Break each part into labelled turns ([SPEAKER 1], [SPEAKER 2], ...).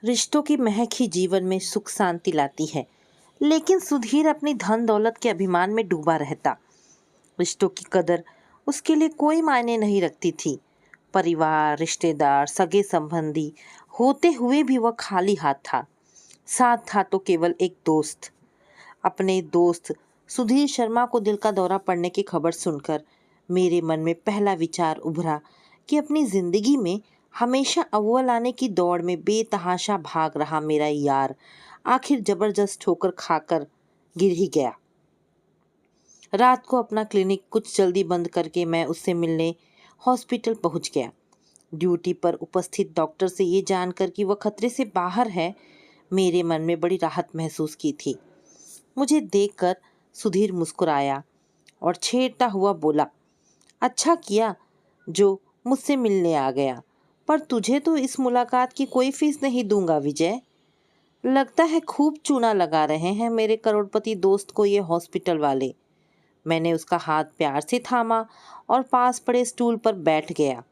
[SPEAKER 1] रिश्तों की महक ही जीवन में सुख शांति लाती है। लेकिन सुधीर अपनी धन दौलत के अभिमान में डूबा रहता। रिश्तों की कदर उसके लिए कोई मायने नहीं रखती थी। परिवार, रिश्तेदार, सगे संबंधी होते हुए भी वह खाली हाथ था। साथ था तो केवल एक दोस्त। अपने दोस्त सुधीर शर्मा को दिल का दौरा पड़ने की खबर सुनकर मेरे मन में पहला विचार उभरा कि अपनी जिंदगी में हमेशा अव्वल आने की दौड़ में बेतहाशा भाग रहा मेरा यार आखिर जबरदस्त ठोकर खाकर गिर ही गया। रात को अपना क्लिनिक कुछ जल्दी बंद करके मैं उससे मिलने हॉस्पिटल पहुंच गया। ड्यूटी पर उपस्थित डॉक्टर से ये जानकर कि वह खतरे से बाहर है, मेरे मन में बड़ी राहत महसूस की थी। मुझे देखकर सुधीर मुस्कुराया और छेड़ता हुआ बोला, अच्छा किया जो मुझसे मिलने आ गया, पर तुझे तो इस मुलाकात की कोई फीस नहीं दूंगा विजय। लगता है खूब चूना लगा रहे हैं मेरे करोड़पति दोस्त को ये हॉस्पिटल वाले। मैंने उसका हाथ प्यार से थामा और पास पड़े स्टूल पर बैठ गया।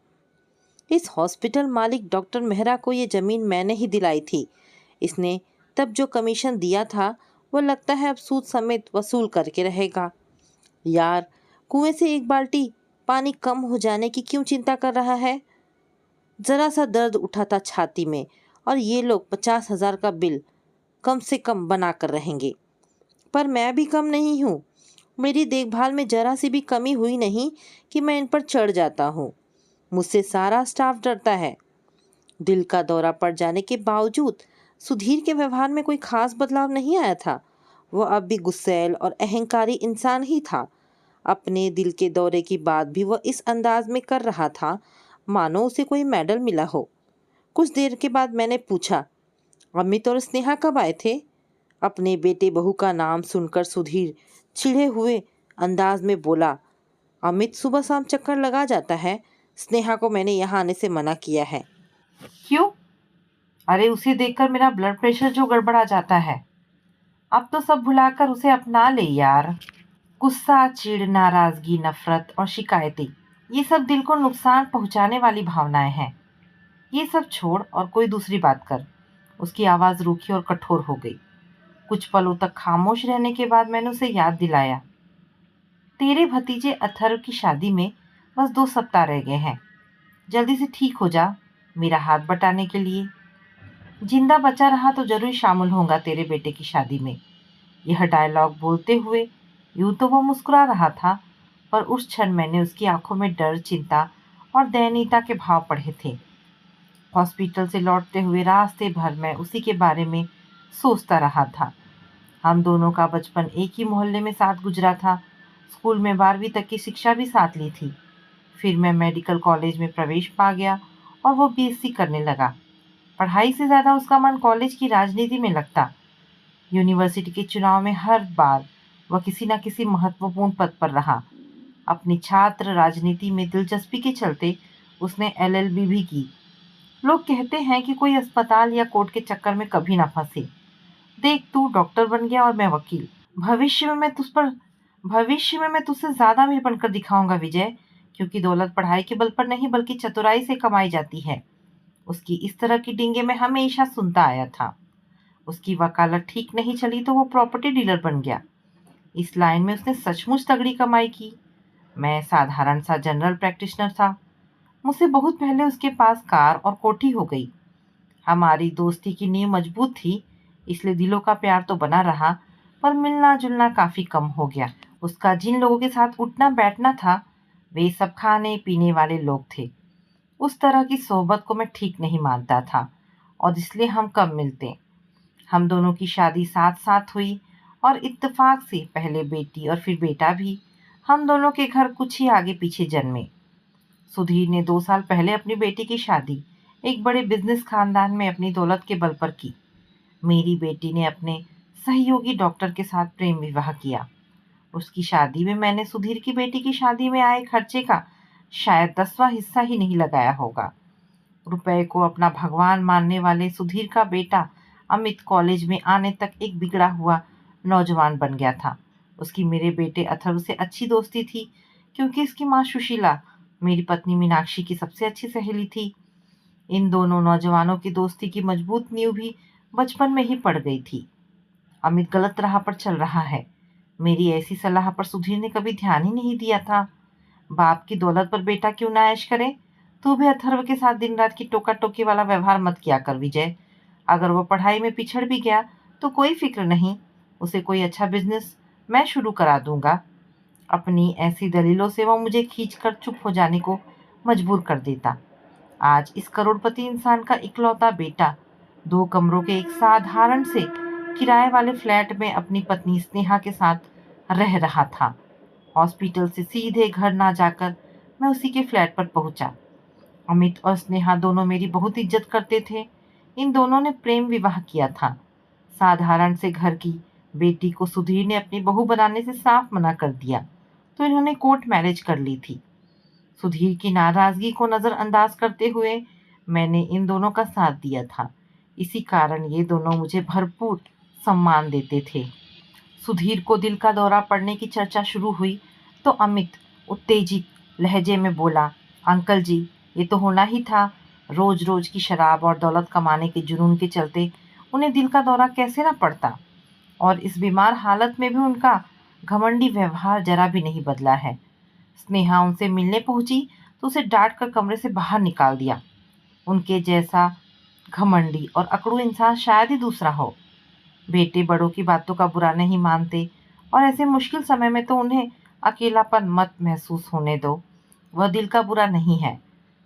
[SPEAKER 1] इस हॉस्पिटल मालिक डॉक्टर मेहरा को ये जमीन मैंने ही दिलाई थी। इसने तब जो कमीशन दिया था वो लगता है अब सूद समेत वसूल करके रहेगा। यार, कुएं से एक बाल्टी पानी कम हो जाने की क्यों चिंता कर रहा है? जरा सा दर्द उठा था छाती में और ये लोग 50,000 का बिल कम से कम बना कर रहेंगे। पर मैं भी कम नहीं हूँ। मेरी देखभाल में जरा सी भी कमी हुई नहीं कि मैं इन पर चढ़ जाता हूँ। मुझसे सारा स्टाफ डरता है। दिल का दौरा पड़ जाने के बावजूद सुधीर के व्यवहार में कोई खास बदलाव नहीं आया था। वह अब भी गुस्सैल और अहंकारी इंसान ही था। अपने दिल के दौरे की बात भी वह इस अंदाज में कर रहा था मानो उसे कोई मेडल मिला हो। कुछ देर के बाद मैंने पूछा, अमित और स्नेहा कब आए थे? अपने बेटे बहू का नाम सुनकर सुधीर चिढ़े हुए अंदाज में बोला, अमित सुबह शाम चक्कर लगा जाता है। स्नेहा को मैंने यहाँ आने से मना किया है। क्यों? अरे उसे देखकर मेरा ब्लड प्रेशर जो गड़बड़ा जाता है। अब तो सब भुलाकर उसे अपना ले यार। गुस्सा, चिढ़, नाराजगी, नफरत और शिकायतें, ये सब दिल को नुकसान पहुंचाने वाली भावनाएं हैं। ये सब छोड़ और कोई दूसरी बात कर। उसकी आवाज रूखी और कठोर हो गई। कुछ पलों तक खामोश रहने के बाद मैंने उसे याद दिलाया, तेरे भतीजे अथर्व की शादी में बस 2 सप्ताह रह गए हैं। जल्दी से ठीक हो जा मेरा हाथ बटाने के लिए। जिंदा बचा रहा तो जरूर शामिल होगा तेरे बेटे की शादी में। यह डायलॉग बोलते हुए यूं तो वो मुस्कुरा रहा था, पर उस क्षण मैंने उसकी आंखों में डर, चिंता और दयनीयता के भाव पढ़े थे। हॉस्पिटल से लौटते हुए रास्ते भर मैं उसी के बारे में सोचता रहा था। हम दोनों का बचपन एक ही मोहल्ले में साथ गुजरा था। स्कूल में 12वीं तक की शिक्षा भी साथ ली थी। फिर मैं मेडिकल कॉलेज में प्रवेश पा गया और वो बीएससी करने लगा। पढ़ाई से ज़्यादा उसका मन कॉलेज की राजनीति में लगता। यूनिवर्सिटी के चुनाव में हर बार वह किसी न किसी महत्वपूर्ण पद पर रहा। अपनी छात्र राजनीति में दिलचस्पी के चलते उसने एलएलबी भी की। लोग कहते हैं कि कोई अस्पताल या कोर्ट के चक्कर में कभी ना फंसे। देख, तू डॉक्टर बन गया और मैं वकील। भविष्य में मैं तुझसे ज्यादा अमीर बनकर दिखाऊंगा विजय, क्योंकि दौलत पढ़ाई के बल पर नहीं बल्कि चतुराई से कमाई जाती है। उसकी इस तरह की डींगे मैं हमेशा सुनता आया था। उसकी वकालत ठीक नहीं चली तो वो प्रॉपर्टी डीलर बन गया। इस लाइन में उसने सचमुच तगड़ी कमाई की। मैं साधारण सा जनरल प्रैक्टिशनर था। मुझसे बहुत पहले उसके पास कार और कोठी हो गई। हमारी दोस्ती की नींव मजबूत थी, इसलिए दिलों का प्यार तो बना रहा, पर मिलना जुलना काफी कम हो गया। उसका जिन लोगों के साथ उठना बैठना था वे सब खाने पीने वाले लोग थे। उस तरह की सोहबत को मैं ठीक नहीं मानता था और इसलिए हम कम मिलते। हम दोनों की शादी साथ साथ हुई और इत्तेफाक से पहले बेटी और फिर बेटा भी। हम दोनों के घर कुछ ही आगे पीछे जन्मे। सुधीर ने 2 साल पहले अपनी बेटी की शादी एक बड़े बिजनेस खानदान में अपनी दौलत के बल पर की। मेरी बेटी ने अपने सहयोगी डॉक्टर के साथ प्रेम विवाह किया। उसकी शादी में मैंने सुधीर की बेटी की शादी में आए खर्चे का शायद 10वां हिस्सा ही नहीं लगाया होगा। रुपए को अपना भगवान मानने वाले सुधीर का बेटा अमित कॉलेज में आने तक एक बिगड़ा हुआ नौजवान बन गया था। उसकी मेरे बेटे अथर्व से अच्छी दोस्ती थी, क्योंकि इसकी माँ सुशीला मेरी पत्नी मीनाक्षी की सबसे अच्छी सहेली थी। इन दोनों नौजवानों की दोस्ती की मजबूत नींव भी बचपन में ही पड़ गई थी। अमित गलत राह पर चल रहा है। मेरी ऐसी सलाह पर सुधीर ने कभी ध्यान ही नहीं दिया था। बाप की दौलत पर बेटा क्यों ना ऐश करे। तू भी अथर्व के साथ दिन रात की टोका टोकी वाला व्यवहार मत किया कर विजय। अगर वो पढ़ाई में पिछड़ भी गया तो कोई फिक्र नहीं, उसे कोई अच्छा बिजनेस मैं शुरू करा दूंगा। अपनी ऐसी दलीलों से वो मुझे खींचकर चुप हो जाने को मजबूर कर देता। आज इस करोड़पति इंसान का इकलौता बेटा 2 कमरों के एक साधारण से किराए वाले फ्लैट में अपनी पत्नी स्नेहा के साथ रह रहा था। हॉस्पिटल से सीधे घर ना जाकर मैं उसी के फ्लैट पर पहुंचा। अमित और स्नेहा दोनों मेरी बहुत इज्जत करते थे। इन दोनों ने प्रेम विवाह किया था। साधारण से घर की बेटी को सुधीर ने अपनी बहू बनाने से साफ मना कर दिया, तो इन्होंने कोर्ट मैरिज कर ली थी। सुधीर की नाराजगी को नजरअंदाज करते हुए मैंने इन दोनों का साथ दिया था। इसी कारण ये दोनों मुझे भरपूर सम्मान देते थे। सुधीर को दिल का दौरा पड़ने की चर्चा शुरू हुई तो अमित उत्तेजित लहजे में बोला, अंकल जी, ये तो होना ही था। रोज रोज की शराब और दौलत कमाने के जुनून के चलते उन्हें दिल का दौरा कैसे ना पड़ता। और इस बीमार हालत में भी उनका घमंडी व्यवहार जरा भी नहीं बदला है। स्नेहा उनसे मिलने पहुंची तो उसे डांट कर कमरे से बाहर निकाल दिया। उनके जैसा घमंडी और अकड़ू इंसान शायद ही दूसरा हो। बेटे बड़ों की बातों का बुरा नहीं मानते और ऐसे मुश्किल समय में तो उन्हें अकेलापन मत महसूस होने दो। वह दिल का बुरा नहीं है।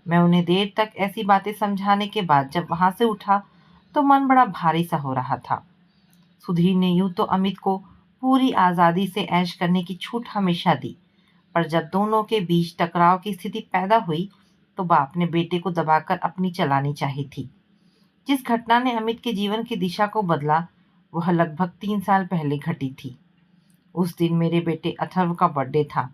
[SPEAKER 1] मैं उन्हें देर तक ऐसी बातें समझाने के बाद जब वहां से उठा तो मन बड़ा भारी सा हो रहा था। सुधीर ने यूं तो अमित को पूरी आज़ादी से ऐश करने की छूट हमेशा दी, पर जब दोनों के बीच टकराव की स्थिति पैदा हुई तो बाप ने बेटे को दबाकर अपनी चलानी चाहिए थी। जिस घटना ने अमित के जीवन की दिशा को बदला वह लगभग 3 साल पहले घटी थी। उस दिन मेरे बेटे अथर्व का बर्थडे था।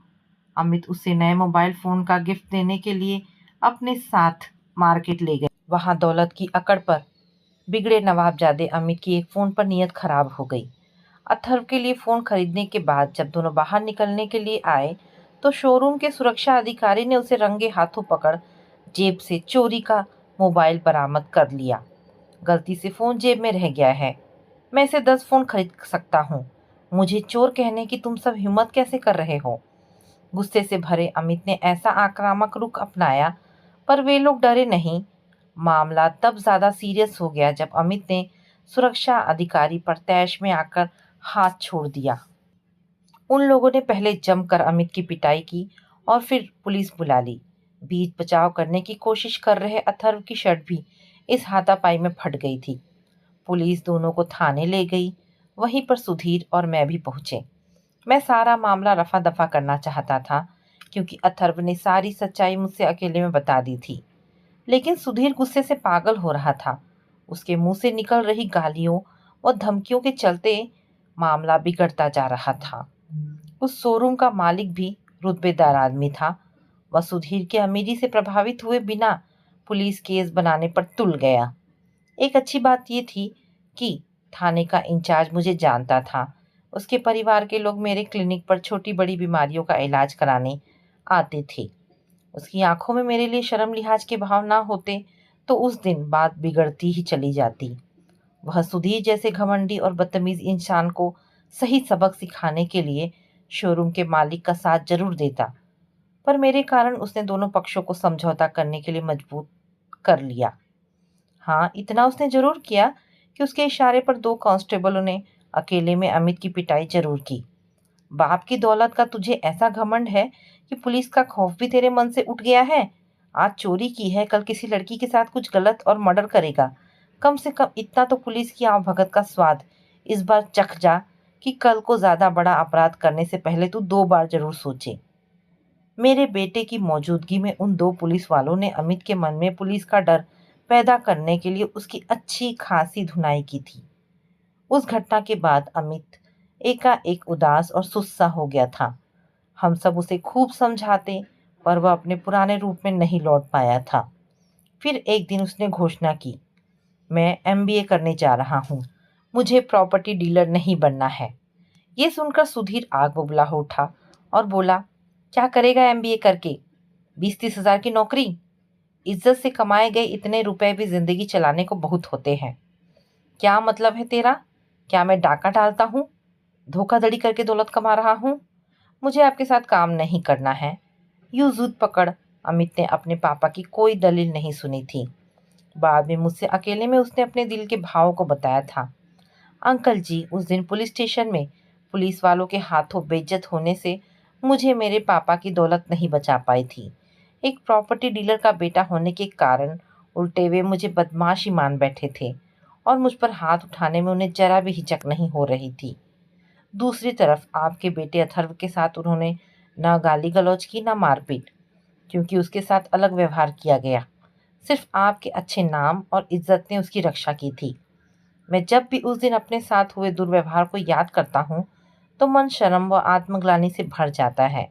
[SPEAKER 1] अमित उसे नए मोबाइल फ़ोन का गिफ्ट देने के लिए अपने साथ मार्केट ले गए। वहाँ दौलत की अकड़ पर बिगड़े नवाबजादे अमित की एक फ़ोन पर नीयत खराब हो गई। अथर्व के लिए फ़ोन खरीदने के बाद जब दोनों बाहर निकलने के लिए आए तो शोरूम के सुरक्षा अधिकारी ने उसे रंगे हाथों पकड़ जेब से चोरी का मोबाइल बरामद कर लिया। गलती से फ़ोन जेब में रह गया है। मैं इसे 10 फ़ोन खरीद सकता हूँ। मुझे चोर कहने की तुम सब हिम्मत कैसे कर रहे हो। गुस्से से भरे अमित ने ऐसा आक्रामक रुख अपनाया, पर वे लोग डरे नहीं। मामला तब ज़्यादा सीरियस हो गया जब अमित ने सुरक्षा अधिकारी पर तैश में आकर हाथ छोड़ दिया। उन लोगों ने पहले जमकर अमित की पिटाई की और फिर पुलिस बुला ली। बीच बचाव करने की कोशिश कर रहे अथर्व की शर्ट भी इस हाथापाई में फट गई थी। पुलिस दोनों को थाने ले गई। वहीं पर सुधीर और मैं भी पहुंचे। मैं सारा मामला रफा दफा करना चाहता था क्योंकि अथर्व ने सारी सच्चाई मुझसे अकेले में बता दी थी। लेकिन सुधीर गुस्से से पागल हो रहा था। उसके मुंह से निकल रही गालियों और धमकियों के चलते मामला बिगड़ता जा रहा था। उस शोरूम का मालिक भी रुतबेदार आदमी था। वह सुधीर की अमीरी से प्रभावित हुए बिना पुलिस केस बनाने पर तुल गया। एक अच्छी बात यह थी कि थाने का इंचार्ज मुझे जानता था। उसके परिवार के लोग मेरे क्लिनिक पर छोटी बड़ी बीमारियों का इलाज कराने आते थे। उसकी आंखों में मेरे लिए शर्म लिहाज के भाव ना होते तो उस दिन बात बिगड़ती ही चली जाती। वह सुधीर जैसे घमंडी और बदतमीज इंसान को सही सबक सिखाने के लिए शोरूम के मालिक का साथ जरूर देता, पर मेरे कारण उसने दोनों पक्षों को समझौता करने के लिए मजबूर कर लिया। हाँ, इतना उसने जरूर किया कि उसके इशारे पर 2 कांस्टेबलों ने अकेले में अमित की पिटाई जरूर की। बाप की दौलत का तुझे ऐसा घमंड है कि पुलिस का खौफ भी तेरे मन से उठ गया है। आज चोरी की है, कल किसी लड़की के साथ कुछ गलत और मर्डर करेगा। कम से कम इतना तो पुलिस की आवभगत का स्वाद इस बार चख जा कि कल को ज्यादा बड़ा अपराध करने से पहले तू 2 बार जरूर सोचे। मेरे बेटे की मौजूदगी में उन 2 पुलिस वालों ने अमित के मन में पुलिस का डर पैदा करने के लिए उसकी अच्छी खासी धुनाई की थी। उस घटना के बाद अमित एकाएक उदास और सुस्ता हो गया था। हम सब उसे खूब समझाते पर वह अपने पुराने रूप में नहीं लौट पाया था। फिर एक दिन उसने घोषणा की, मैं एमबीए करने जा रहा हूँ। मुझे प्रॉपर्टी डीलर नहीं बनना है। ये सुनकर सुधीर आग बबूला हो उठा और बोला, क्या करेगा एमबीए करके? 20-30 हजार की नौकरी? इज्जत से कमाए गए इतने रुपए भी जिंदगी चलाने को बहुत होते हैं। क्या मतलब है तेरा? क्या मैं डाका डालता हूँ, धोखाधड़ी करके दौलत कमा रहा हूँ? मुझे आपके साथ काम नहीं करना है। यूं जिद पकड़ अमित ने अपने पापा की कोई दलील नहीं सुनी थी। बाद में मुझसे अकेले में उसने अपने दिल के भावों को बताया था। अंकल जी, उस दिन पुलिस स्टेशन में पुलिस वालों के हाथों बेइज्जत होने से मुझे मेरे पापा की दौलत नहीं बचा पाई थी। एक प्रॉपर्टी डीलर का बेटा होने के कारण उल्टे वे मुझे बदमाशी मान बैठे थे और मुझ पर हाथ उठाने में उन्हें जरा भी हिचक नहीं हो रही थी। दूसरी तरफ आपके बेटे अथर्व के साथ उन्होंने न गाली गलौज की, न मारपीट, क्योंकि उसके साथ अलग व्यवहार किया गया। सिर्फ आपके अच्छे नाम और इज्जत ने उसकी रक्षा की थी। मैं जब भी उस दिन अपने साथ हुए दुर्व्यवहार को याद करता हूँ तो मन शर्म व आत्मग्लानि से भर जाता है।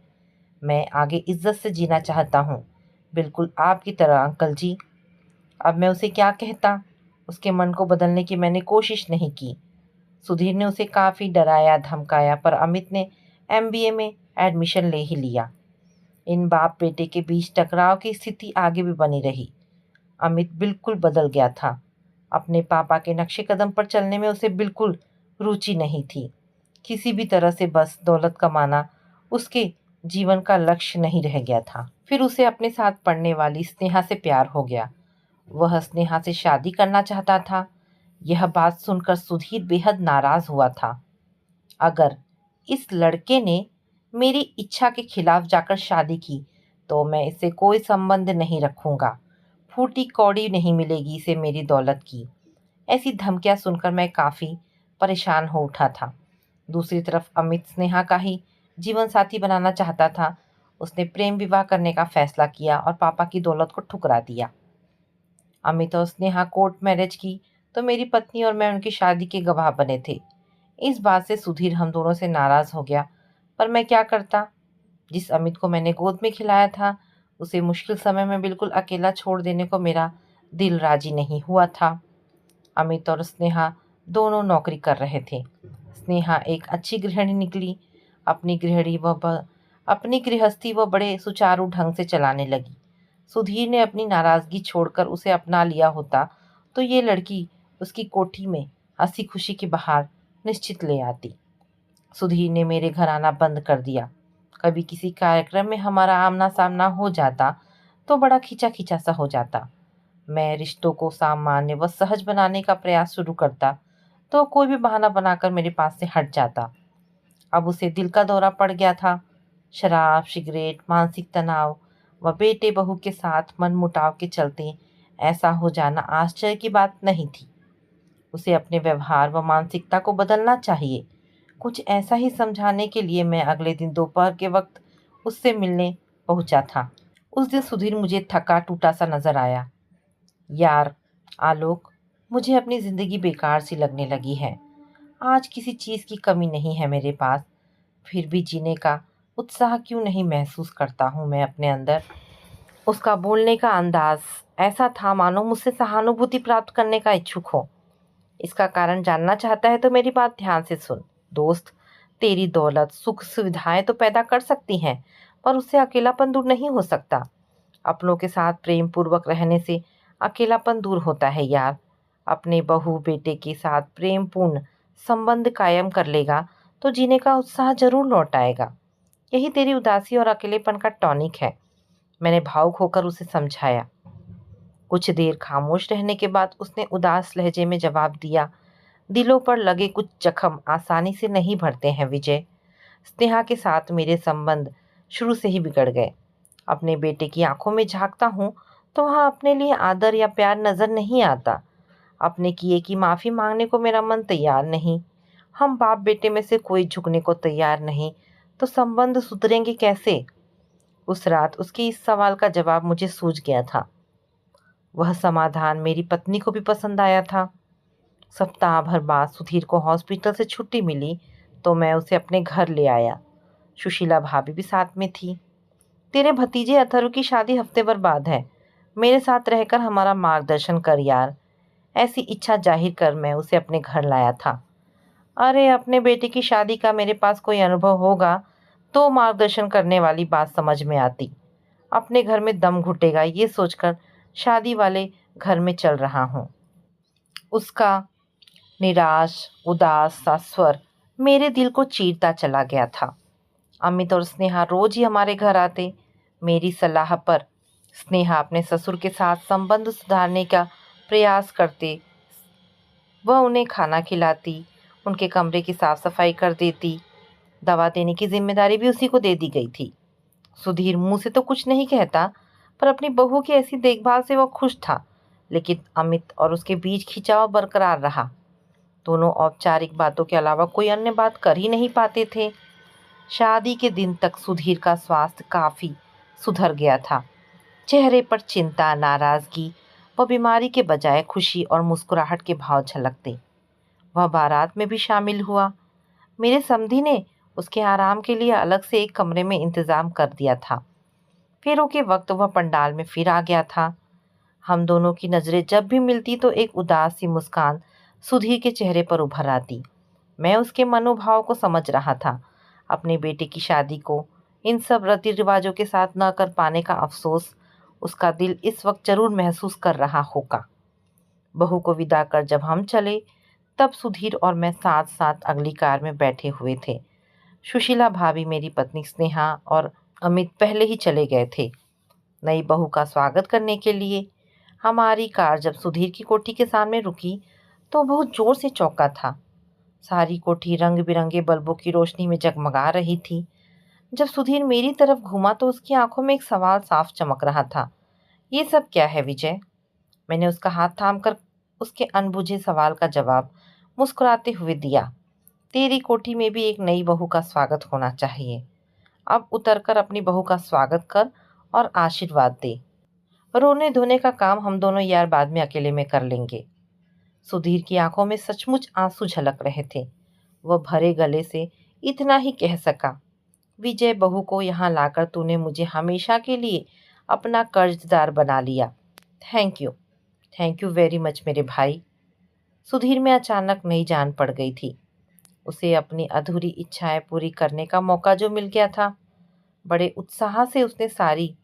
[SPEAKER 1] मैं आगे इज्जत से जीना चाहता हूँ, बिल्कुल आपकी तरह अंकल जी। अब मैं उसे क्या कहता? उसके मन को बदलने की मैंने कोशिश नहीं की। सुधीर ने उसे काफ़ी डराया धमकाया, पर अमित ने एमबीए में एडमिशन ले ही लिया। इन बाप बेटे के बीच टकराव की स्थिति आगे भी बनी रही। अमित बिल्कुल बदल गया था। अपने पापा के नक्शे कदम पर चलने में उसे बिल्कुल रुचि नहीं थी। किसी भी तरह से बस दौलत कमाना उसके जीवन का लक्ष्य नहीं रह गया था। फिर उसे अपने साथ पढ़ने वाली स्नेहा से प्यार हो गया। वह स्नेहा से शादी करना चाहता था। यह बात सुनकर सुधीर बेहद नाराज हुआ था। अगर इस लड़के ने मेरी इच्छा के खिलाफ जाकर शादी की तो मैं इससे कोई संबंध नहीं रखूंगा। फूटी कौड़ी नहीं मिलेगी इसे मेरी दौलत की। ऐसी धमकियां सुनकर मैं काफ़ी परेशान हो उठा था। दूसरी तरफ अमित स्नेहा का ही जीवन साथी बनाना चाहता था। उसने प्रेम विवाह करने का फैसला किया और पापा की दौलत को ठुकरा दिया। अमित और स्नेहा कोर्ट मैरिज की तो मेरी पत्नी और मैं उनकी शादी के गवाह बने थे। इस बात से सुधीर हम दोनों से नाराज हो गया, पर मैं क्या करता? जिस अमित को मैंने गोद में खिलाया था उसे मुश्किल समय में बिल्कुल अकेला छोड़ देने को मेरा दिल राजी नहीं हुआ था। अमित और स्नेहा दोनों नौकरी कर रहे थे। स्नेहा एक अच्छी गृहिणी निकली। अपनी अपनी गृहस्थी वह बड़े सुचारू ढंग से चलाने लगी। सुधीर ने अपनी नाराज़गी छोड़कर उसे अपना लिया होता तो ये लड़की उसकी कोठी में हंसी खुशी की बहार निश्चित ले आती। सुधीर ने मेरे घर आना बंद कर दिया। कभी किसी कार्यक्रम में हमारा आमना सामना हो जाता तो बड़ा खींचा खींचा सा हो जाता। मैं रिश्तों को सामान्य व सहज बनाने का प्रयास शुरू करता तो कोई भी बहाना बनाकर मेरे पास से हट जाता। अब उसे दिल का दौरा पड़ गया था। शराब, सिगरेट, मानसिक तनाव व बेटे बहू के साथ मनमुटाव के चलते ऐसा हो जाना आश्चर्य की बात नहीं थी। उसे अपने व्यवहार व मानसिकता को बदलना चाहिए। कुछ ऐसा ही समझाने के लिए मैं अगले दिन दोपहर के वक्त उससे मिलने पहुंचा था। उस दिन सुधीर मुझे थका टूटा सा नजर आया। यार आलोक, मुझे अपनी ज़िंदगी बेकार सी लगने लगी है। आज किसी चीज़ की कमी नहीं है मेरे पास, फिर भी जीने का उत्साह क्यों नहीं महसूस करता हूँ मैं अपने अंदर। उसका बोलने का अंदाज ऐसा था मानो मुझसे सहानुभूति प्राप्त करने का इच्छुक हो। इसका कारण जानना चाहता है तो मेरी बात ध्यान से सुन। दोस्त, तेरी दौलत सुख सुविधाएं तो पैदा कर सकती हैं, पर उससे अकेलापन दूर नहीं हो सकता। अपनों के साथ प्रेम पूर्वक रहने से अकेलापन दूर होता है यार। अपने बहू बेटे के साथ प्रेम पूर्ण संबंध कायम कर लेगा तो जीने का उत्साह जरूर लौट आएगा। यही तेरी उदासी और अकेलेपन का टॉनिक है। मैंने भावुक होकर उसे समझाया। कुछ देर खामोश रहने के बाद उसने उदास लहजे में जवाब दिया, दिलों पर लगे कुछ जख्म आसानी से नहीं भरते हैं विजय। स्नेहा के साथ मेरे संबंध शुरू से ही बिगड़ गए। अपने बेटे की आंखों में झांकता हूँ तो वहाँ अपने लिए आदर या प्यार नजर नहीं आता। अपने किए की माफ़ी मांगने को मेरा मन तैयार नहीं। हम बाप बेटे में से कोई झुकने को तैयार नहीं तो संबंध सुधरेंगे कैसे? उस रात उसके इस सवाल का जवाब मुझे सूझ गया था। वह समाधान मेरी पत्नी को भी पसंद आया था। सप्ताह भर बाद सुधीर को हॉस्पिटल से छुट्टी मिली तो मैं उसे अपने घर ले आया। सुशीला भाभी भी साथ में थी। तेरे भतीजे अथर्व की शादी हफ्ते भर बाद है। मेरे साथ रहकर हमारा मार्गदर्शन कर यार। ऐसी इच्छा जाहिर कर मैं उसे अपने घर लाया था। अरे, अपने बेटे की शादी का मेरे पास कोई अनुभव होगा तो मार्गदर्शन करने वाली बात समझ में आती। अपने घर में दम घुटेगा ये सोचकर शादी वाले घर में चल रहा हूँ। उसका निराश उदास सा स्वर मेरे दिल को चीरता चला गया था। अमित और स्नेहा रोज ही हमारे घर आते। मेरी सलाह पर स्नेहा अपने ससुर के साथ संबंध सुधारने का प्रयास करते। वह उन्हें खाना खिलाती, उनके कमरे की साफ सफाई कर देती। दवा देने की जिम्मेदारी भी उसी को दे दी गई थी। सुधीर मुंह से तो कुछ नहीं कहता, पर अपनी बहू की ऐसी देखभाल से वह खुश था। लेकिन अमित और उसके बीच खिंचाव बरकरार रहा। दोनों औपचारिक बातों के अलावा कोई अन्य बात कर ही नहीं पाते थे। शादी के दिन तक सुधीर का स्वास्थ्य काफी सुधर गया था। चेहरे पर चिंता, नाराजगी व बीमारी के बजाय खुशी और मुस्कुराहट के भाव झलकते। वह बारात में भी शामिल हुआ। मेरे समधी ने उसके आराम के लिए अलग से एक कमरे में इंतजाम कर दिया था। फेरों के वक्त वह पंडाल में फिर आ गया था। हम दोनों की नजरें जब भी मिलती तो एक उदास सी मुस्कान सुधीर के चेहरे पर उभर आती। मैं उसके मनोभाव को समझ रहा था। अपने बेटे की शादी को इन सब रीति रिवाजों के साथ न कर पाने का अफसोस उसका दिल इस वक्त जरूर महसूस कर रहा होगा। बहू को विदा कर जब हम चले, तब सुधीर और मैं साथ साथ अगली कार में बैठे हुए थे। सुशीला भाभी, मेरी पत्नी स्नेहा और अमित पहले ही चले गए थे नई बहू का स्वागत करने के लिए। हमारी कार जब सुधीर की कोठी के सामने रुकी तो बहुत जोर से चौंका था। सारी कोठी रंग बिरंगे बल्बों की रोशनी में जगमगा रही थी। जब सुधीर मेरी तरफ घूमा तो उसकी आंखों में एक सवाल साफ चमक रहा था। ये सब क्या है विजय? मैंने उसका हाथ थामकर उसके अनबुझे सवाल का जवाब मुस्कुराते हुए दिया। तेरी कोठी में भी एक नई बहू का स्वागत होना चाहिए। अब उतरकर अपनी बहू का स्वागत कर और आशीर्वाद दे। रोने धोने का काम हम दोनों यार बाद में अकेले में कर लेंगे। सुधीर की आंखों में सचमुच आंसू झलक रहे थे। वह भरे गले से इतना ही कह सका, विजय, बहू को यहाँ लाकर तूने मुझे हमेशा के लिए अपना कर्जदार बना लिया। Thank you, thank you very much मेरे भाई। सुधीर में अचानक नई जान पड़ गई थी। उसे अपनी अधूरी इच्छाएं पूरी करने का मौका जो मिल गया था। बड़े उत्साह से उसने सारी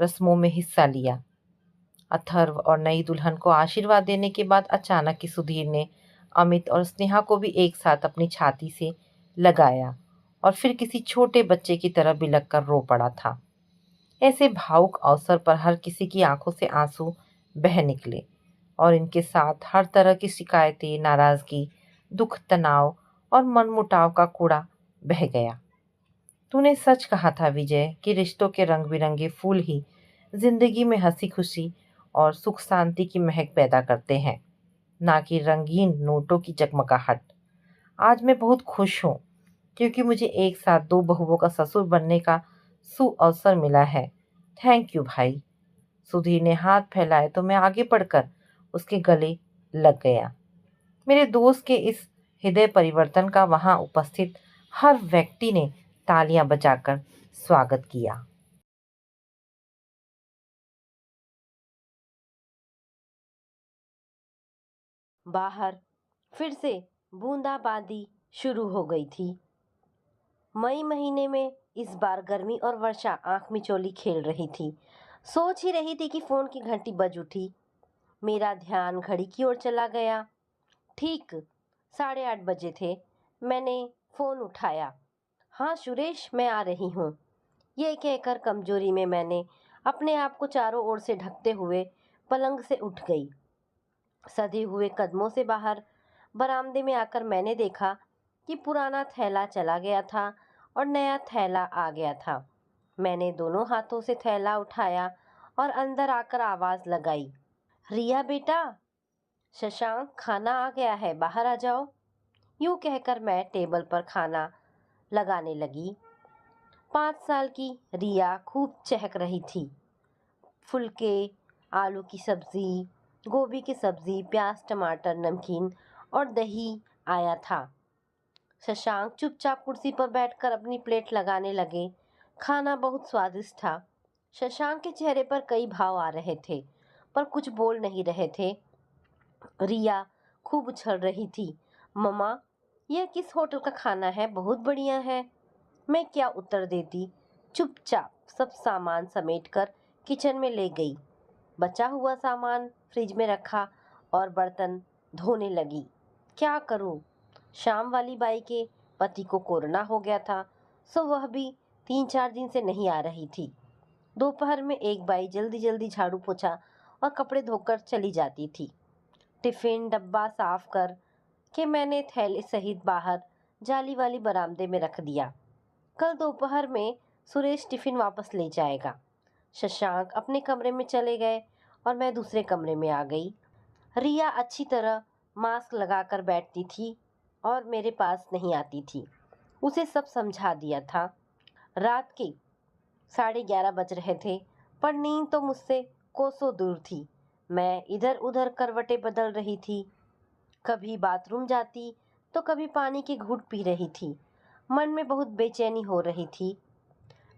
[SPEAKER 1] रस्मों में हिस्सा लिया। अथर्व और नई दुल्हन को आशीर्वाद देने के बाद अचानक ही सुधीर ने अमित और स्नेहा को भी एक साथ अपनी छाती से लगाया और फिर किसी छोटे बच्चे की तरह बिलख कर रो पड़ा था। ऐसे भावुक अवसर पर हर किसी की आंखों से आंसू बह निकले और इनके साथ हर तरह की शिकायतें, नाराजगी, दुख, तनाव और मनमुटाव का कूड़ा बह गया। तूने सच कहा था विजय कि रिश्तों के रंग बिरंगे फूल ही जिंदगी में हंसी खुशी और सुख शांति की महक पैदा करते हैं, ना कि रंगीन नोटों की जगमगाहट। आज मैं बहुत खुश हूँ क्योंकि मुझे एक साथ दो बहुओं का ससुर बनने का सुअवसर मिला है। थैंक यू भाई। सुधीर ने हाथ फैलाए तो मैं आगे बढ़कर उसके गले लग गया। मेरे दोस्त के इस हृदय परिवर्तन का वहां उपस्थित हर व्यक्ति ने तालियां बजाकर स्वागत किया। बाहर फिर से बूंदाबांदी शुरू हो गई थी। मई महीने में इस बार गर्मी और वर्षा आंख मिचौली खेल रही थी। सोच ही रही थी कि फोन की घंटी बज उठी। मेरा ध्यान घड़ी की ओर चला गया। ठीक 8:30 बजे थे। मैंने फोन उठाया। हाँ सुरेश, मैं आ रही हूँ, ये कहकर कमजोरी में मैंने अपने आप को चारों ओर से ढकते हुए पलंग से उठ गई। सधे हुए कदमों से बाहर बरामदे में आकर मैंने देखा कि पुराना थैला चला गया था और नया थैला आ गया था। मैंने दोनों हाथों से थैला उठाया और अंदर आकर आवाज लगाई, रिया बेटा, शशांक खाना आ गया है, बाहर आ जाओ। यूं कहकर मैं टेबल पर खाना लगाने लगी। 5 साल की रिया खूब चहक रही थी। फुलके, आलू की सब्जी, गोभी की सब्जी, प्याज, टमाटर, नमकीन और दही आया था। शशांक चुपचाप कुर्सी पर बैठकर अपनी प्लेट लगाने लगे। खाना बहुत स्वादिष्ट था। शशांक के चेहरे पर कई भाव आ रहे थे, पर कुछ बोल नहीं रहे थे। रिया खूब उछल रही थी, मम्मा, यह किस होटल का खाना है, बहुत बढ़िया है। मैं क्या उत्तर देती, चुपचाप सब सामान समेटकर किचन में ले गई।
[SPEAKER 2] बचा हुआ सामान फ्रिज में रखा और बर्तन धोने लगी। क्या करूं? शाम वाली बाई के पति को कोरोना हो गया था, सो वह भी 3-4 दिन से नहीं आ रही थी। दोपहर में एक बाई जल्दी जल्दी झाड़ू पोछा और कपड़े धोकर चली जाती थी। टिफिन डब्बा साफ कर के मैंने थैले सहित बाहर जाली वाली बरामदे में रख दिया। कल दोपहर में सुरेश टिफिन वापस ले जाएगा। शशांक अपने कमरे में चले गए और मैं दूसरे कमरे में आ गई। रिया अच्छी तरह मास्क लगाकर बैठती थी और मेरे पास नहीं आती थी। उसे सब समझा दिया था। रात के 11:30 बज रहे थे, पर नींद तो मुझसे कोसों दूर थी। मैं इधर उधर करवटें बदल रही थी। कभी बाथरूम जाती तो कभी पानी के घूंट पी रही थी। मन में बहुत बेचैनी हो रही थी।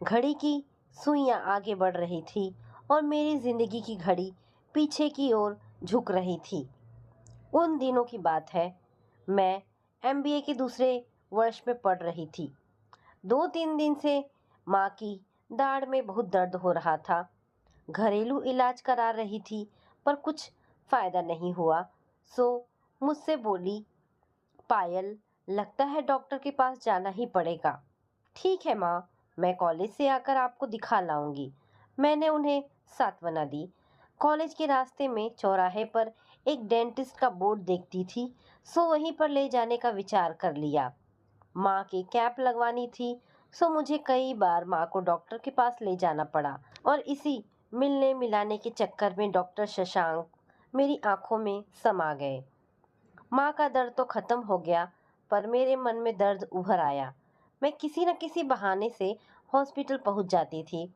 [SPEAKER 2] घड़ी की सुइयां आगे बढ़ रही थी और मेरी जिंदगी की घड़ी पीछे की ओर झुक रही थी। उन दिनों की बात है, मैं एमबीए के दूसरे वर्ष में पढ़ रही थी। 2-3 दिन से माँ की दाढ़ में बहुत दर्द हो रहा था। घरेलू इलाज करा रही थी, पर कुछ फायदा नहीं हुआ। सो मुझसे बोली, पायल, लगता है डॉक्टर के पास जाना ही पड़ेगा। ठीक है माँ, मैं कॉलेज से आकर आपको दिखा लाऊंगी। मैंने उन्हें सांत्वना दी। कॉलेज के रास्ते में चौराहे पर एक डेंटिस्ट का बोर्ड देखती थी, सो वहीं पर ले जाने का विचार कर लिया। माँ की कैप लगवानी थी, सो मुझे कई बार माँ को डॉक्टर के पास ले जाना पड़ा और इसी मिलने मिलाने के चक्कर में डॉक्टर शशांक मेरी आंखों में समा गए। माँ का दर्द तो खत्म हो गया, पर मेरे मन में दर्द उभर आया। मैं किसी न किसी बहाने से हॉस्पिटल पहुंच जाती थी।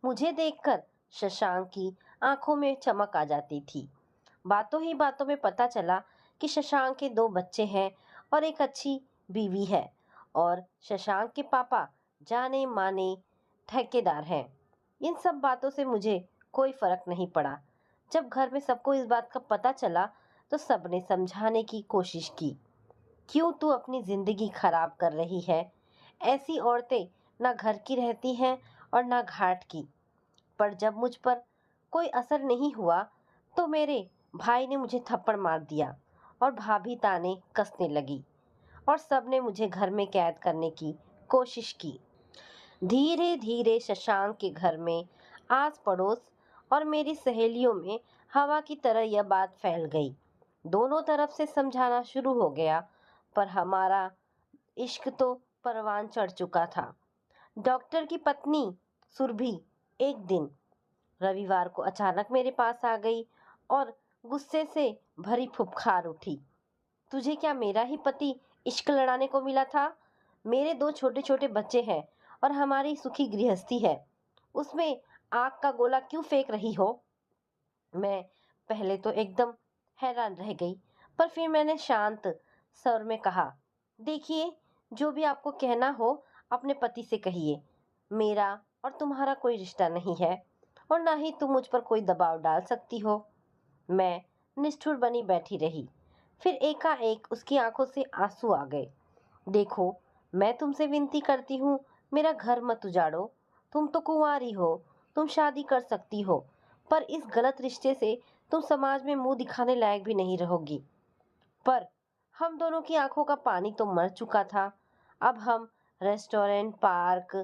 [SPEAKER 2] मुझे देखकर शशांक की आंखों में चमक आ जाती थी। बातों ही बातों में पता चला कि शशांक के 2 बच्चे हैं और एक अच्छी बीवी है, और शशांक के पापा जाने माने ठेकेदार हैं। इन सब बातों से मुझे कोई फर्क नहीं पड़ा। जब घर में सबको इस बात का पता चला तो सबने समझाने की कोशिश की। क्यों तू अपनी जिंदगी खराब कर रही है? ऐसी औरतें ना घर की रहती हैं और ना घाट की। पर जब मुझ पर कोई असर नहीं हुआ तो मेरे भाई ने मुझे थप्पड़ मार दिया और भाभी ताने कसने लगी और सबने मुझे घर में कैद करने की कोशिश की। धीरे धीरे शशांक के घर में, आस पड़ोस और मेरी सहेलियों में हवा की तरह यह बात फैल गई। दोनों तरफ से समझाना शुरू हो गया, पर हमारा इश्क तो परवान चढ़ चुका था। डॉक्टर की पत्नी सुरभि एक दिन रविवार को अचानक मेरे पास आ गई और गुस्से से भरी फुफकार उठी। तुझे क्या मेरा ही पति इश्क लड़ाने को मिला था? मेरे 2 छोटे छोटे बच्चे हैं और हमारी सुखी गृहस्थी है, उसमें आग का गोला क्यों फेंक रही हो? मैं पहले तो एकदम हैरान रह गई, पर फिर मैंने शांत स्वर में कहा, देखिए, जो भी आपको कहना हो अपने पति से कहिए। मेरा और तुम्हारा कोई रिश्ता नहीं है और ना ही तुम मुझ पर कोई दबाव डाल सकती हो। मैं निष्ठुर बनी बैठी रही। फिर एकाएक उसकी आंखों से आंसू आ गए। देखो, मैं तुमसे विनती करती हूँ, मेरा घर मत उजाड़ो। तुम तो कुंवारी हो, तुम शादी कर सकती हो, पर इस गलत रिश्ते से तुम समाज में मुंह दिखाने लायक भी नहीं रहोगी। पर हम दोनों की आंखों का पानी तो मर चुका था। अब हम रेस्टोरेंट, पार्क,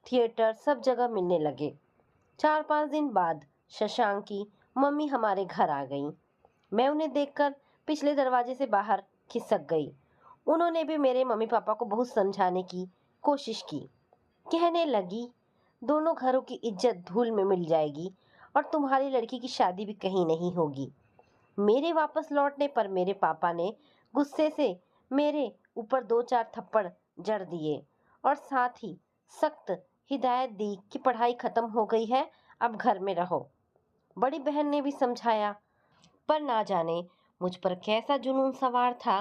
[SPEAKER 2] थिएटर सब जगह मिलने लगे। 4-5 दिन बाद शशांक की मम्मी हमारे घर आ गईं। मैं उन्हें देखकर पिछले दरवाजे से बाहर खिसक गई। उन्होंने भी मेरे मम्मी पापा को बहुत समझाने की कोशिश की। कहने लगी, दोनों घरों की इज्जत धूल में मिल जाएगी और तुम्हारी लड़की की शादी भी कहीं नहीं होगी। मेरे वापस लौटने पर मेरे पापा ने गुस्से से मेरे ऊपर 2-4 थप्पड़ जड़ दिए और साथ ही सख्त हिदायत दी कि पढ़ाई खत्म हो गई है, अब घर में रहो। बड़ी बहन ने भी समझाया, पर ना जाने मुझ पर कैसा जुनून सवार था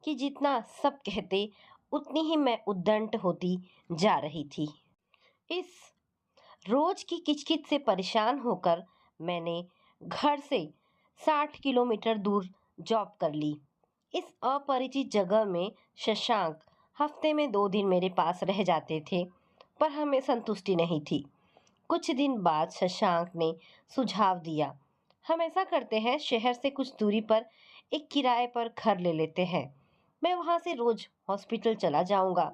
[SPEAKER 2] कि जितना सब कहते उतनी ही मैं उद्दंड होती जा रही थी। इस रोज की किचकिच से परेशान होकर मैंने घर से 60 किलोमीटर दूर जॉब कर ली। इस अपरिचित जगह में शशांक हफ्ते में 2 दिन मेरे पास रह जाते थे, पर हमें संतुष्टि नहीं थी। कुछ दिन बाद शशांक ने सुझाव दिया, हम ऐसा करते हैं, शहर से कुछ दूरी पर एक किराए पर घर ले लेते हैं। मैं वहां से रोज हॉस्पिटल चला जाऊंगा।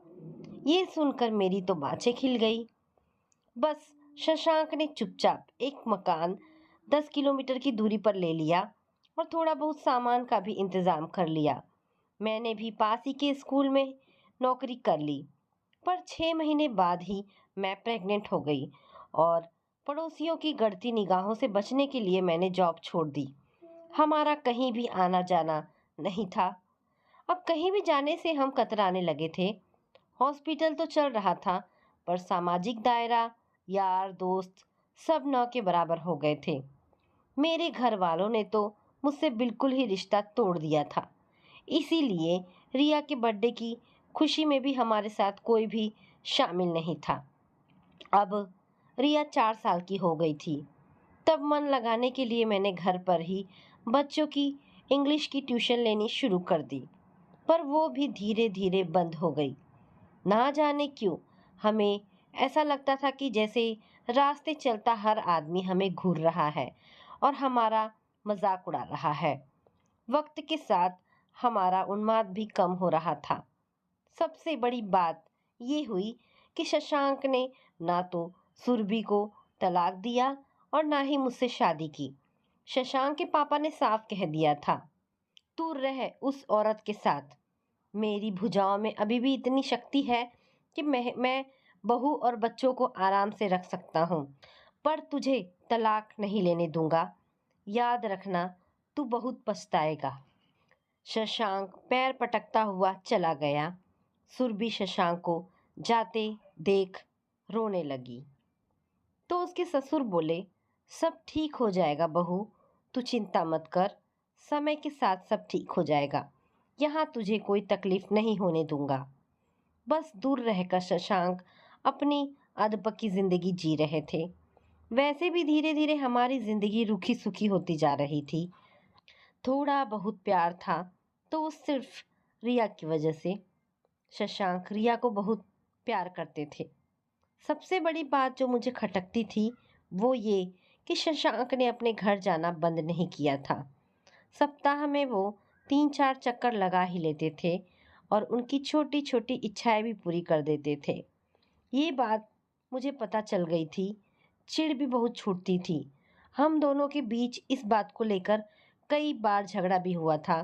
[SPEAKER 2] ये सुनकर मेरी तो बाँछें खिल गई। बस शशांक ने चुपचाप एक मकान 10 किलोमीटर की दूरी पर ले लिया और थोड़ा बहुत सामान का भी इंतजाम कर लिया। मैंने भी पास ही के स्कूल में नौकरी कर ली। पर 6 महीने बाद ही मैं प्रेग्नेंट हो गई और पड़ोसियों की गड़ती निगाहों से बचने के लिए मैंने जॉब छोड़ दी। हमारा कहीं भी आना जाना नहीं था। अब कहीं भी जाने से हम कतराने लगे थे। हॉस्पिटल तो चल रहा था, पर सामाजिक दायरा, यार दोस्त सब न के बराबर हो गए थे। मेरे घर वालों ने तो मुझसे बिल्कुल ही रिश्ता तोड़ दिया था। इसीलिए रिया के बर्थडे की खुशी में भी हमारे साथ कोई भी शामिल नहीं था। अब रिया 4 साल की हो गई थी। तब मन लगाने के लिए मैंने घर पर ही बच्चों की इंग्लिश की ट्यूशन लेनी शुरू कर दी, पर वो भी धीरे धीरे बंद हो गई। ना जाने क्यों हमें ऐसा लगता था कि जैसे रास्ते चलता हर आदमी हमें घूर रहा है और हमारा मजाक उड़ा रहा है। वक्त के साथ हमारा उन्माद भी कम हो रहा था। सबसे बड़ी बात ये हुई कि शशांक ने ना तो सुरभि को तलाक दिया और ना ही मुझसे शादी की। शशांक के पापा ने साफ कह दिया था, तू रह उस औरत के साथ। मेरी भुजाओं में अभी भी इतनी शक्ति है कि मैं बहू और बच्चों को आराम से रख सकता हूँ, पर तुझे तलाक नहीं लेने दूंगा। याद रखना, तू बहुत पछताएगा। शशांक पैर पटकता हुआ चला गया। सुरभि शशांक को जाते देख रोने लगी। तो उसके ससुर बोले, सब ठीक हो जाएगा बहू, तू चिंता मत कर, समय के साथ सब ठीक हो जाएगा। यहाँ तुझे कोई तकलीफ नहीं होने दूंगा। बस दूर रहकर शशांक अपनी अधपकी जिंदगी जी रहे थे। वैसे भी धीरे धीरे हमारी जिंदगी रूखी सूखी होती जा रही थी। थोड़ा बहुत प्यार था तो वो सिर्फ रिया की वजह से। शशांक रिया को बहुत प्यार करते थे। सबसे बड़ी बात जो मुझे खटकती थी वो ये कि शशांक ने अपने घर जाना बंद नहीं किया था। सप्ताह में वो 3-4 चक्कर लगा ही लेते थे और उनकी छोटी छोटी इच्छाएं भी पूरी कर देते थे। ये बात मुझे पता चल गई थी। चिढ़ भी बहुत छूटती थी। हम दोनों के बीच इस बात को लेकर कई बार झगड़ा भी हुआ था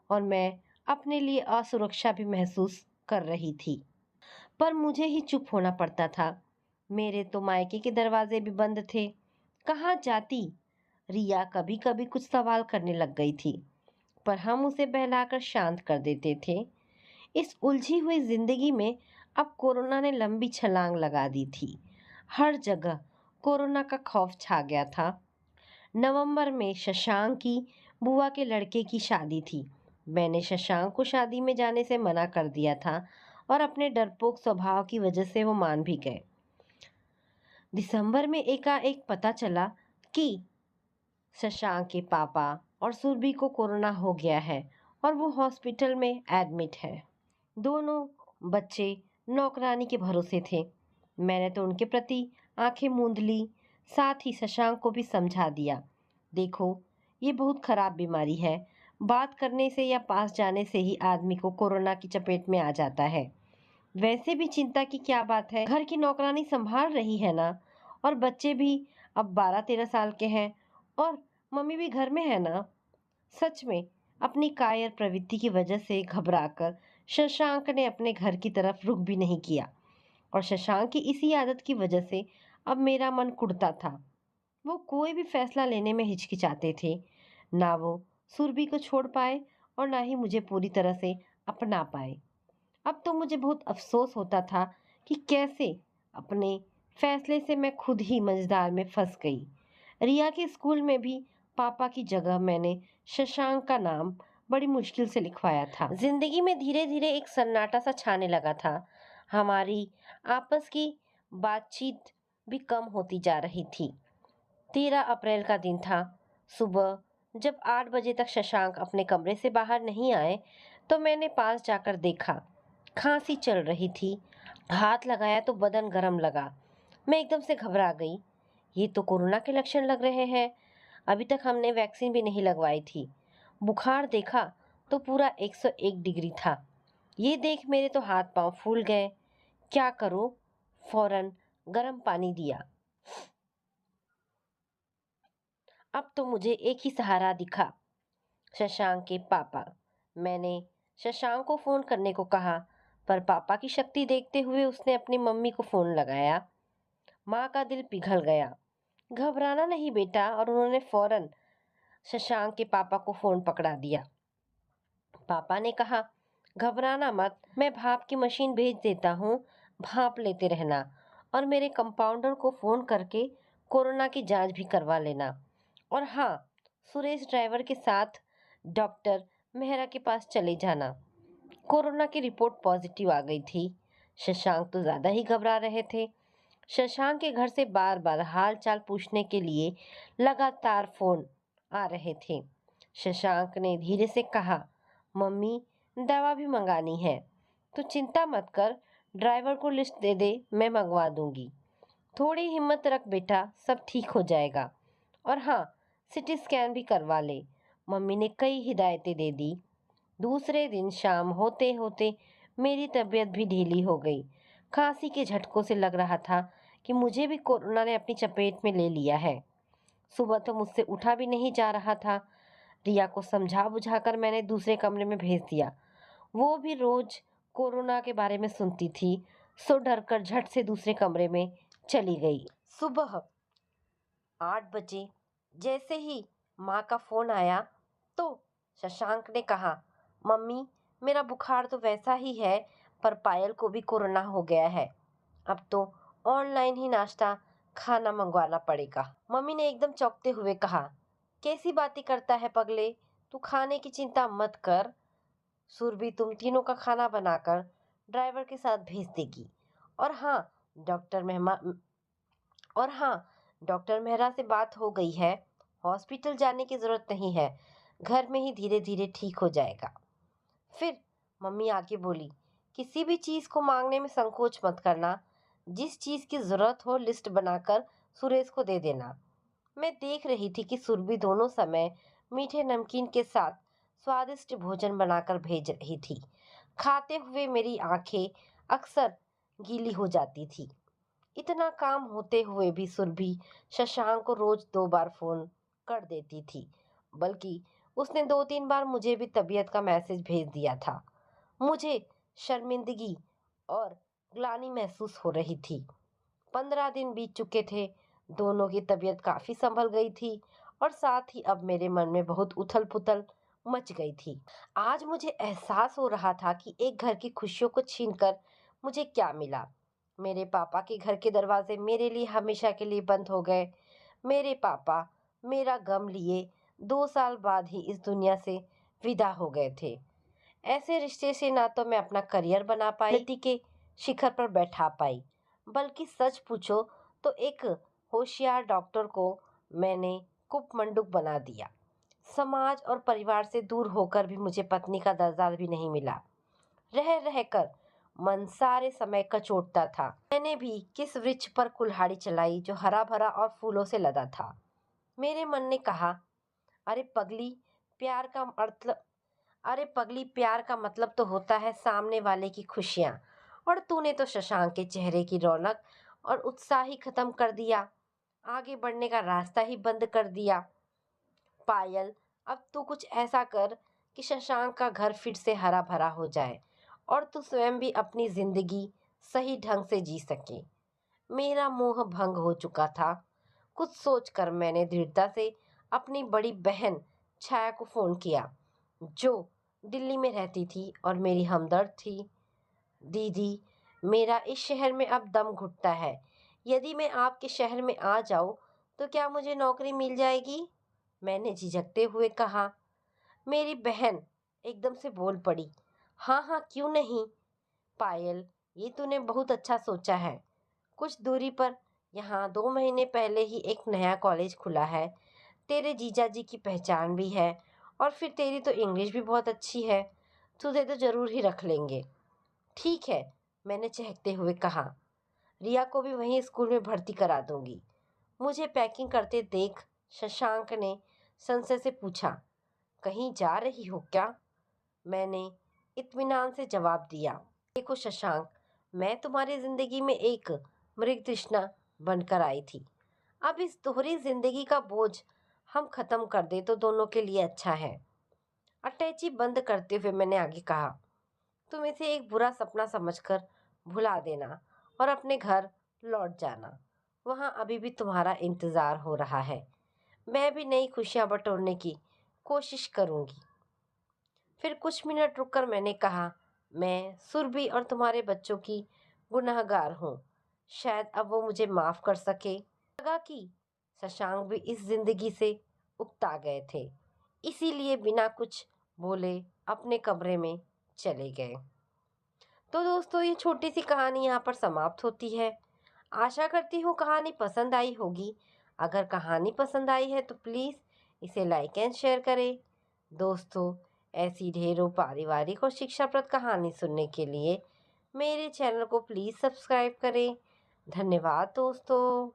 [SPEAKER 2] और मैं अपने लिए असुरक्षा भी महसूस कर रही थी। पर मुझे ही चुप होना पड़ता था। मेरे तो मायके के दरवाजे भी बंद थे। कहाँ जाती? रिया कभी कभी कुछ सवाल करने लग गई थी, पर हम उसे बहलाकर शांत कर देते थे। इस उलझी हुई जिंदगी में अब कोरोना ने लंबी छलांग लगा दी थी। हर जगह कोरोना का खौफ छा गया था। नवंबर में शशांक की बुआ के लड़के की शादी थी। मैंने शशांक को शादी में जाने से मना कर दिया था और अपने डरपोक स्वभाव की वजह से वो मान भी गए। दिसंबर में एकाएक पता चला कि शशांक के पापा और सुरभि को कोरोना हो गया है और वो हॉस्पिटल में एडमिट है। दोनों बच्चे नौकरानी के भरोसे थे। मैंने तो उनके प्रति आंखें मूंद ली। साथ ही शशांक को भी समझा दिया, देखो ये बहुत खराब बीमारी है। बात करने से या पास जाने से ही आदमी को कोरोना की चपेट में आ जाता है। वैसे भी चिंता की क्या बात है, घर की नौकरानी संभाल रही है ना, और बच्चे भी अब 12-13 साल के हैं और मम्मी भी घर में है ना। सच में अपनी कायर प्रवृत्ति की वजह से घबराकर शशांक ने अपने घर की तरफ रुख भी नहीं किया और शशांक की इसी आदत की वजह से अब मेरा मन कुढ़ता था। वो कोई भी फैसला लेने में हिचकिचाते थे। ना वो सुरभि को छोड़ पाए और ना ही मुझे पूरी तरह से अपना पाए। अब तो मुझे बहुत अफसोस होता था कि कैसे अपने फैसले से मैं खुद ही मझधार में फंस गई। रिया के स्कूल में भी पापा की जगह मैंने शशांक का नाम बड़ी मुश्किल से लिखवाया था। जिंदगी में धीरे धीरे एक सन्नाटा सा छाने लगा था। हमारी आपस की बातचीत भी कम होती जा रही थी। 13 अप्रैल का दिन था। सुबह जब 8 बजे तक शशांक अपने कमरे से बाहर नहीं आए तो मैंने पास जाकर देखा। खांसी चल रही थी। हाथ लगाया तो बदन गर्म लगा। मैं एकदम से घबरा गई। ये तो कोरोना के लक्षण लग रहे हैं। अभी तक हमने वैक्सीन भी नहीं लगवाई थी। बुखार देखा तो पूरा 101 डिग्री था। ये देख मेरे तो हाथ पांव फूल गए। क्या करूं? फौरन गर्म पानी दिया। अब तो मुझे एक ही सहारा दिखा, शशांक के पापा। मैंने शशांक को फोन करने को कहा, पर पापा की शक्ति देखते हुए उसने अपनी मम्मी को फोन लगाया। माँ का दिल पिघल गया। घबराना नहीं बेटा, और उन्होंने फौरन शशांक के पापा को फोन पकड़ा दिया। पापा ने कहा, घबराना मत, मैं भाप की मशीन भेज देता हूँ, भाप लेते रहना, और मेरे कंपाउंडर को फोन करके कोरोना की जांच भी करवा लेना। और हाँ, सुरेश ड्राइवर के साथ डॉक्टर मेहरा के पास चले जाना। कोरोना की रिपोर्ट पॉजिटिव आ गई थी। शशांक तो ज़्यादा ही घबरा रहे थे। शशांक के घर से बार बार हाल चाल पूछने के लिए लगातार फोन आ रहे थे। शशांक ने धीरे से कहा, मम्मी, दवा भी मंगानी है, तो चिंता मत कर, ड्राइवर को लिस्ट दे दे, मैं मंगवा दूंगी। थोड़ी हिम्मत रख बेटा, सब ठीक हो जाएगा। और हाँ, सिटी स्कैन भी करवा ले। मम्मी ने कई हिदायतें दे दी। दूसरे दिन शाम होते होते मेरी तबीयत भी ढीली हो गई। खांसी के झटकों से लग रहा था कि मुझे भी कोरोना ने अपनी चपेट में ले लिया है। सुबह तो मुझसे उठा भी नहीं जा रहा था। रिया को समझा बुझाकर मैंने दूसरे कमरे में भेज दिया। वो भी रोज कोरोना के बारे में सुनती थी, सो डरकर झट से दूसरे कमरे में चली गई। सुबह 8 बजे जैसे ही माँ का फोन आया तो शशांक ने कहा, मम्मी, मेरा बुखार तो वैसा ही है, पर पायल को भी कोरोना हो गया है। अब तो ऑनलाइन ही नाश्ता खाना मंगवाना पड़ेगा। मम्मी ने एकदम चौंकते हुए कहा, कैसी बातें करता है पगले, तू खाने की चिंता मत कर, सुरभि तुम तीनों का खाना बनाकर ड्राइवर के साथ भेज देगी। और हाँ, डॉक्टर मेहमा और हाँ, डॉक्टर मेहरा से बात हो गई है, हॉस्पिटल जाने की जरूरत नहीं है, घर में ही धीरे धीरे ठीक हो जाएगा। फिर मम्मी आके बोली, किसी भी चीज को मांगने में संकोच मत करना, जिस चीज की जरूरत हो लिस्ट बनाकर सुरेश को दे देना। मैं देख रही थी कि सुरभि दोनों समय मीठे नमकीन के साथ स्वादिष्ट भोजन बनाकर भेज रही थी। खाते हुए मेरी आंखें अक्सर गीली हो जाती थी। इतना काम होते हुए भी सुरभि शशांक को रोज 2 बार फोन कर देती थी, बल्कि उसने 2-3 बार मुझे भी तबीयत का मैसेज भेज दिया था। मुझे शर्मिंदगी और ग्लानि महसूस हो रही थी। 15 दिन बीत चुके थे, दोनों की तबीयत काफी संभल गई थी, और साथ ही अब मेरे मन में बहुत उथल पुथल मच गई थी। आज मुझे एहसास हो रहा था कि एक घर की खुशियों को छीनकर मुझे क्या मिला। मेरे पापा के घर के दरवाजे मेरे लिए हमेशा के लिए बंद हो गए। मेरे पापा मेरा गम लिए 2 साल बाद ही इस दुनिया से विदा हो गए थे। ऐसे रिश्ते से ना तो मैं अपना करियर बना पाई, प्रगति के शिखर पर बैठा पाई, बल्कि सच पूछो तो एक होशियार डॉक्टर को मैंने कुपमंडुक बना दिया। समाज और परिवार से दूर होकर भी मुझे पत्नी का दर्जा भी नहीं मिला। रह रह कर मन सारे समय कचोटता था। मैंने भी किस वृक्ष पर कुल्हाड़ी चलाई जो हरा भरा और फूलों से लदा था। मेरे मन ने कहा, अरे पगली, प्यार का मतलब अरे पगली, प्यार का मतलब तो होता है सामने वाले की खुशियां, और तूने तो शशांक के चेहरे की रौनक और उत्साह ही खत्म कर दिया। आगे बढ़ने का रास्ता ही बंद कर दिया। पायल, अब तू कुछ ऐसा कर कि शशांक का घर फिर से हरा भरा हो जाए, और तू स्वयं भी अपनी जिंदगी सही ढंग से जी सके। मेरा मोह भंग हो चुका था। कुछ सोचकर मैंने दृढ़ता से अपनी बड़ी बहन छाया को फोन किया, जो दिल्ली में रहती थी और मेरी हमदर्द थी। दीदी, मेरा इस शहर में अब दम घुटता है। यदि मैं आपके शहर में आ जाऊं तो क्या मुझे नौकरी मिल जाएगी? मैंने झिझकते हुए कहा। मेरी बहन एकदम से बोल पड़ी, हाँ हाँ, क्यों नहीं पायल, ये तूने बहुत अच्छा सोचा है। कुछ दूरी पर यहाँ 2 महीने पहले ही एक नया कॉलेज खुला है। तेरे जीजा जी की पहचान भी है, और फिर तेरी तो इंग्लिश भी बहुत अच्छी है, तुझे तो जरूर ही रख लेंगे। ठीक है, मैंने चहकते हुए कहा, रिया को भी वहीं स्कूल में भर्ती करा दूंगी। मुझे पैकिंग करते देख शशांक ने संशय से पूछा। कहीं जा रही हो क्या? मैंने इत्मीनान से जवाब दिया। देखो शशांक, मैं तुम्हारी जिंदगी में एक मृग तृष्णा बनकर आई थी। अब इस दोहरी जिंदगी का बोझ हम खत्म कर दे तो दोनों के लिए अच्छा है। अटैची बंद करते हुए मैंने आगे कहा, तुम इसे एक बुरा सपना समझकर भुला देना और अपने घर लौट जाना। वहाँ अभी भी तुम्हारा इंतज़ार हो रहा है। मैं भी नई खुशियाँ बटोरने की कोशिश करूँगी। फिर कुछ मिनट रुककर मैंने कहा, मैं सुरभि और तुम्हारे बच्चों की गुनहगार हूँ। शायद अब वो मुझे माफ़ कर सके। लगा कि शशांक भी इस जिंदगी से उकता गए थे, इसीलिए बिना कुछ बोले अपने कमरे में चले गए। तो दोस्तों, ये छोटी सी कहानी यहाँ पर समाप्त होती है। आशा करती हूँ कहानी पसंद आई होगी। अगर कहानी पसंद आई है तो प्लीज़ इसे लाइक एंड शेयर करें। दोस्तों, ऐसी ढेरों पारिवारिक और शिक्षाप्रद कहानी सुनने के लिए मेरे चैनल को प्लीज़ सब्सक्राइब करें। धन्यवाद दोस्तों।